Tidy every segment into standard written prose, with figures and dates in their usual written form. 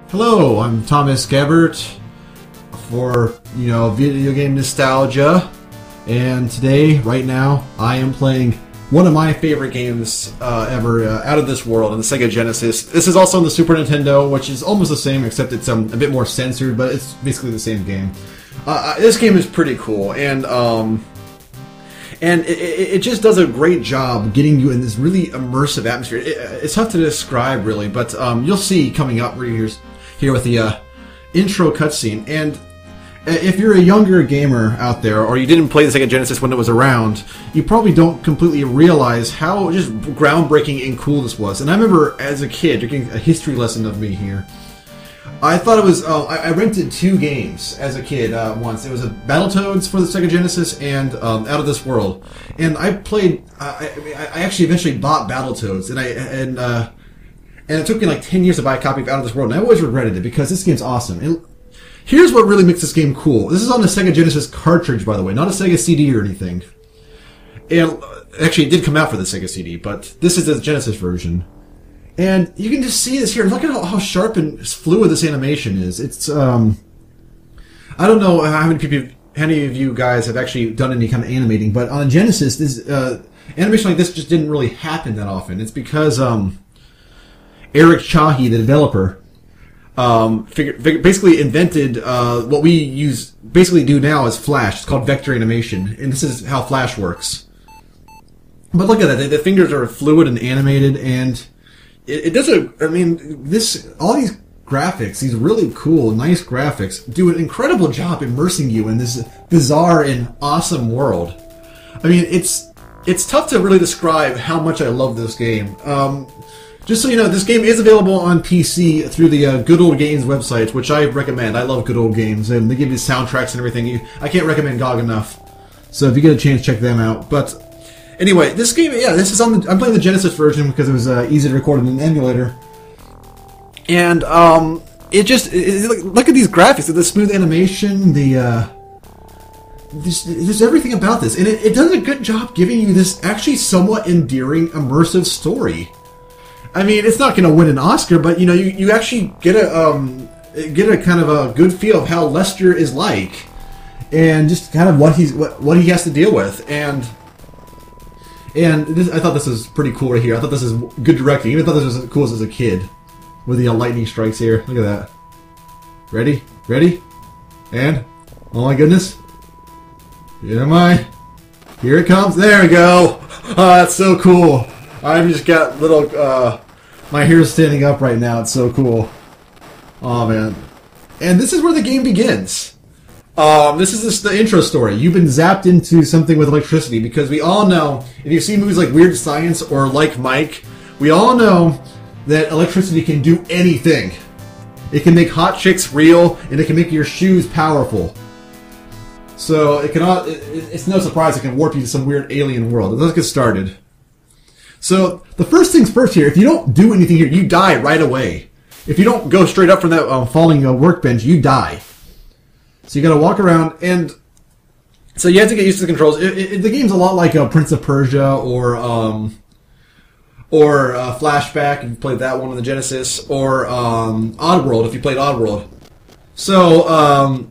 Hello, I'm Thomas Gebert for, video game nostalgia, and today, right now, I am playing one of my favorite games ever, Out of This World, on the Sega Genesis. This is also on the Super Nintendo, which is almost the same, except it's a bit more censored, but it's basically the same game. This game is pretty cool, and it just does a great job getting you in this really immersive atmosphere. It's tough to describe, really, but you'll see coming up here with the intro cutscene. And if you're a younger gamer out there, or you didn't play the Sega Genesis when it was around, you probably don't completely realize how just groundbreaking and cool this was. And I remember as a kid, you're getting a history lesson of me here. I thought it was, I rented two games as a kid once. It was Battletoads for the Sega Genesis and Out of This World. And I played, I actually eventually bought Battletoads, and it took me like 10 years to buy a copy of Out of This World, and I always regretted it because this game's awesome. And here's what really makes this game cool. This is on the Sega Genesis cartridge, by the way, not a Sega CD or anything. And actually, it did come out for the Sega CD, but this is the Genesis version. And you can just see this here. Look at how sharp and fluid this animation is. It's, I don't know how many of you guys have actually done any kind of animating, but on Genesis, this animation like this just didn't really happen that often. It's because Eric Chahi, the developer, basically invented what we basically do now as Flash. It's called vector animation, and this is how Flash works. But look at that; the fingers are fluid and animated, and it does all these graphics, these really cool, nice graphics, do an incredible job immersing you in this bizarre and awesome world. I mean, it's tough to really describe how much I love this game. Just so you know, this game is available on PC through the Good Old Games website, which I recommend. I love Good Old Games, and they give you soundtracks and everything. I can't recommend GOG enough. So if you get a chance, check them out. But anyway, this game, this is on I'm playing the Genesis version because it was easy to record in an emulator. And look at these graphics, the smooth animation, there's everything about this, and it does a good job giving you this actually somewhat endearing, immersive story. I mean, it's not going to win an Oscar, but you actually get a kind of a good feel of how Lester is like, and just kind of what he has to deal with. And I thought this was pretty cool right here. I thought this is good directing. I even thought this was cool as a kid with the lightning strikes here. Look at that. Ready, and oh my goodness, here am I. Here it comes. There we go. Oh, that's so cool. I've just got little, my hair's standing up right now. It's so cool. Oh, man. And this is where the game begins. This is the intro story. You've been zapped into something with electricity, because we all know, if you've seen movies like Weird Science or Like Mike, we all know that electricity can do anything. It can make hot chicks real, and it can make your shoes powerful. So it's no surprise it can warp you to some weird alien world. Let's get started. So, the first things first here, if you don't do anything here, you die right away. If you don't go straight up from that falling workbench, you die. So you gotta walk around, and so you have to get used to the controls. The game's a lot like Prince of Persia or Flashback, if you played that one on the Genesis, or Oddworld, if you played Oddworld. So,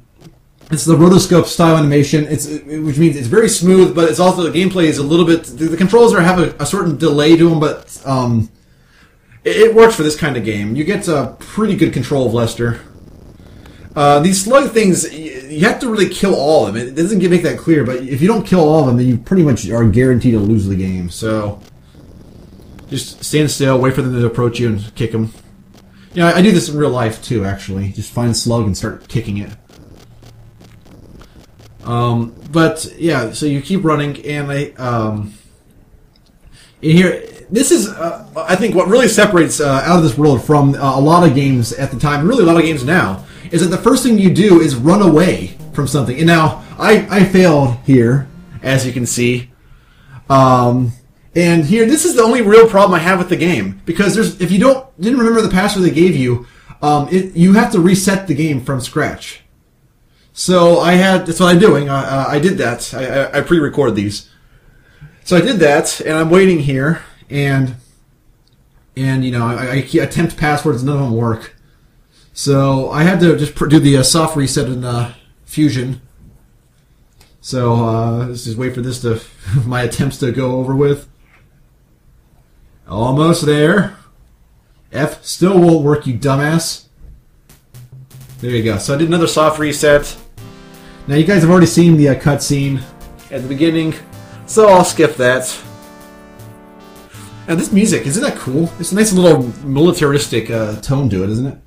it's the rotoscope style animation, which means it's very smooth, but it's also, the gameplay is a little bit, the controls have a certain delay to them, but it works for this kind of game. You get a pretty good control of Lester. These slug things, you have to really kill all of them. It doesn't make that clear, but if you don't kill all of them, then you pretty much are guaranteed to lose the game. So, just stand still, wait for them to approach you and kick them. I do this in real life too, actually. Just find a slug and start kicking it. But yeah, so you keep running, and here, this is, I think, what really separates Out of This World from a lot of games at the time, and really a lot of games now, is that the first thing you do is run away from something. And now, I failed here, as you can see. And here, this is the only real problem I have with the game, because if you didn't remember the password they gave you, you have to reset the game from scratch. So that's what I'm doing. I did that. I pre-recorded these. So I did that, and I'm waiting here, and and I attempt passwords, none of them work. So I had to just do the soft reset in Fusion. So let's just wait for this to my attempts to go over with. Almost there. F still won't work, you dumbass. There you go. So I did another soft reset. Now you guys have already seen the cutscene at the beginning, so I'll skip that. And this music, isn't that cool? It's a nice little militaristic tone to it, isn't it?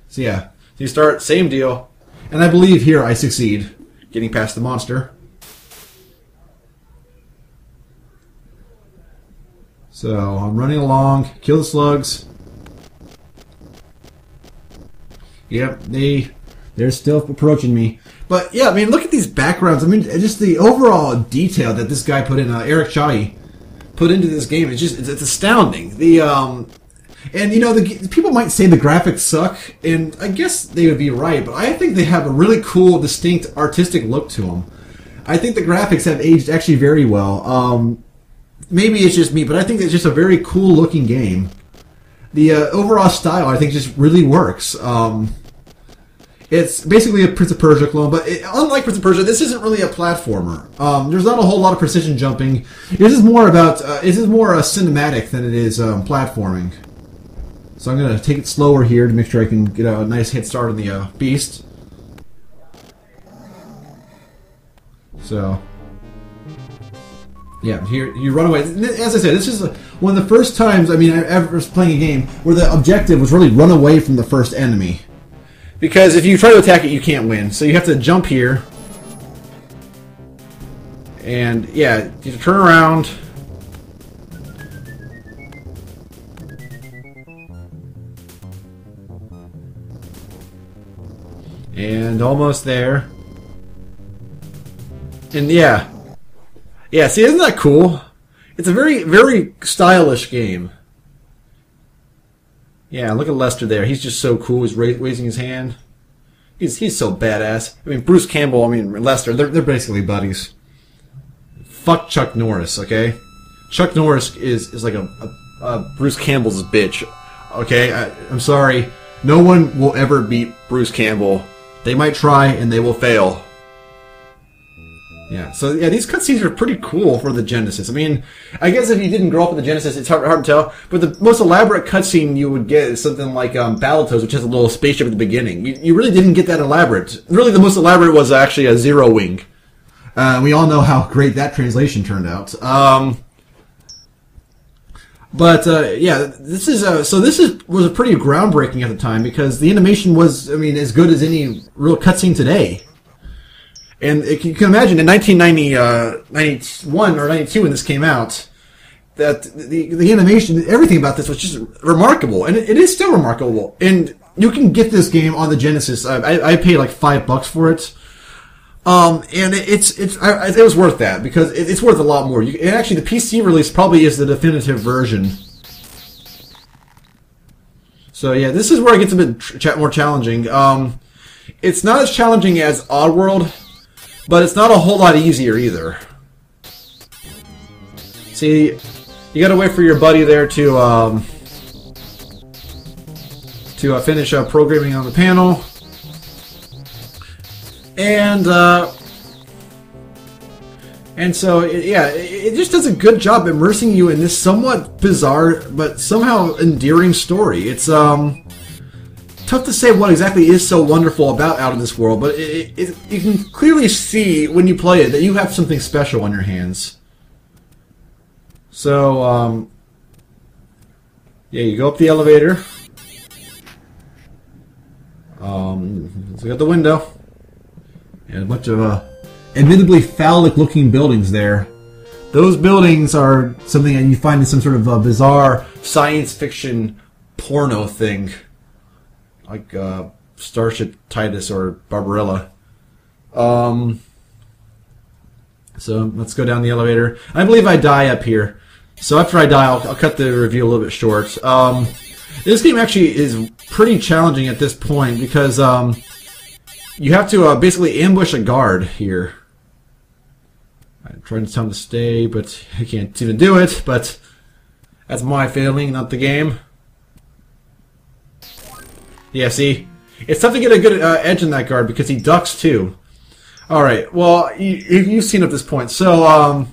So yeah, so you start, same deal. And I believe here I succeed, getting past the monster. So I'm running along, kill the slugs. Yep, they're still approaching me. But yeah, I mean, look at these backgrounds. I mean, just the overall detail that this guy put in, Eric Chahi, put into this game. It's astounding. And the people might say the graphics suck, and I guess they would be right. But I think they have a really cool, distinct, artistic look to them. I think the graphics have aged actually very well. Maybe it's just me, but I think it's just a very cool looking game. The overall style, I think, just really works. It's basically a Prince of Persia clone, but unlike Prince of Persia, this isn't really a platformer. There's not a whole lot of precision jumping. This is more about cinematic than it is platforming. So I'm going to take it slower here to make sure I can get a nice head start on the beast. So yeah, here you run away. As I said, this is one of the first times I ever was playing a game where the objective was really run away from the first enemy. Because if you try to attack it, you can't win. So you have to jump here. And yeah, you turn around. And almost there. And yeah. Yeah, see, isn't that cool? It's a very, very stylish game. Yeah, look at Lester there. He's just so cool. He's raising his hand. He's so badass. I mean, Bruce Campbell, Lester, they're basically buddies. Fuck Chuck Norris, okay? Chuck Norris is like a Bruce Campbell's bitch, okay? I'm sorry. No one will ever beat Bruce Campbell. They might try, and they will fail. Yeah, so yeah, these cutscenes are pretty cool for the Genesis. I mean, I guess if you didn't grow up with the Genesis, it's hard to tell. But the most elaborate cutscene you would get is something like Battletoads, which has a little spaceship at the beginning. You really didn't get that elaborate. Really, the most elaborate was actually a Zero Wing. We all know how great that translation turned out. Yeah, this was a pretty groundbreaking at the time because the animation was, as good as any real cutscene today. And you can imagine in 1991 or 92 when this came out, that the animation, everything about this was just remarkable, and it is still remarkable. And you can get this game on the Genesis. I paid like $5 for it, and it was worth that because it's worth a lot more. And actually, the PC release probably is the definitive version. So yeah, this is where it gets a bit more challenging. It's not as challenging as Oddworld. But it's not a whole lot easier either. See, you gotta wait for your buddy there to finish programming on the panel. And so, it just does a good job immersing you in this somewhat bizarre, but somehow endearing story. It's, tough to say what exactly is so wonderful about Out of This World, but you can clearly see when you play it that you have something special on your hands. So, yeah, you go up the elevator. Let's look out the window. And a bunch of admittedly phallic-looking buildings there. Those buildings are something that you find in some sort of bizarre science fiction porno thing. Like Starship Titus or Barbarella. So let's go down the elevator. I believe I die up here. So after I die, I'll cut the review a little bit short. This game actually is pretty challenging at this point because you have to basically ambush a guard here. I'm trying to tell him to stay, but I can't seem to do it. But that's my failing, not the game. Yeah, see? It's tough to get a good edge in that guard because he ducks too. Alright, well, you've seen up this point. So,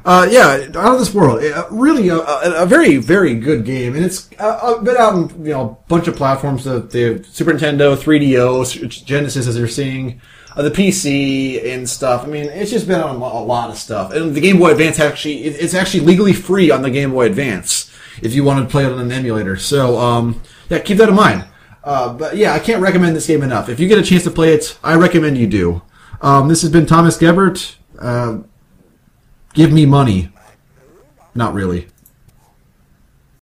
yeah, Out of This World. Really a very, very good game. And it's been out on a bunch of platforms. The Super Nintendo, 3DO, Genesis, as you're seeing, the PC and stuff. I mean, it's just been on a lot of stuff. And the Game Boy Advance it's actually legally free on the Game Boy Advance if you want to play it on an emulator. So, yeah, keep that in mind. But yeah, I can't recommend this game enough. If you get a chance to play it, I recommend you do. This has been Thomas Gebert. Give me money. Not really.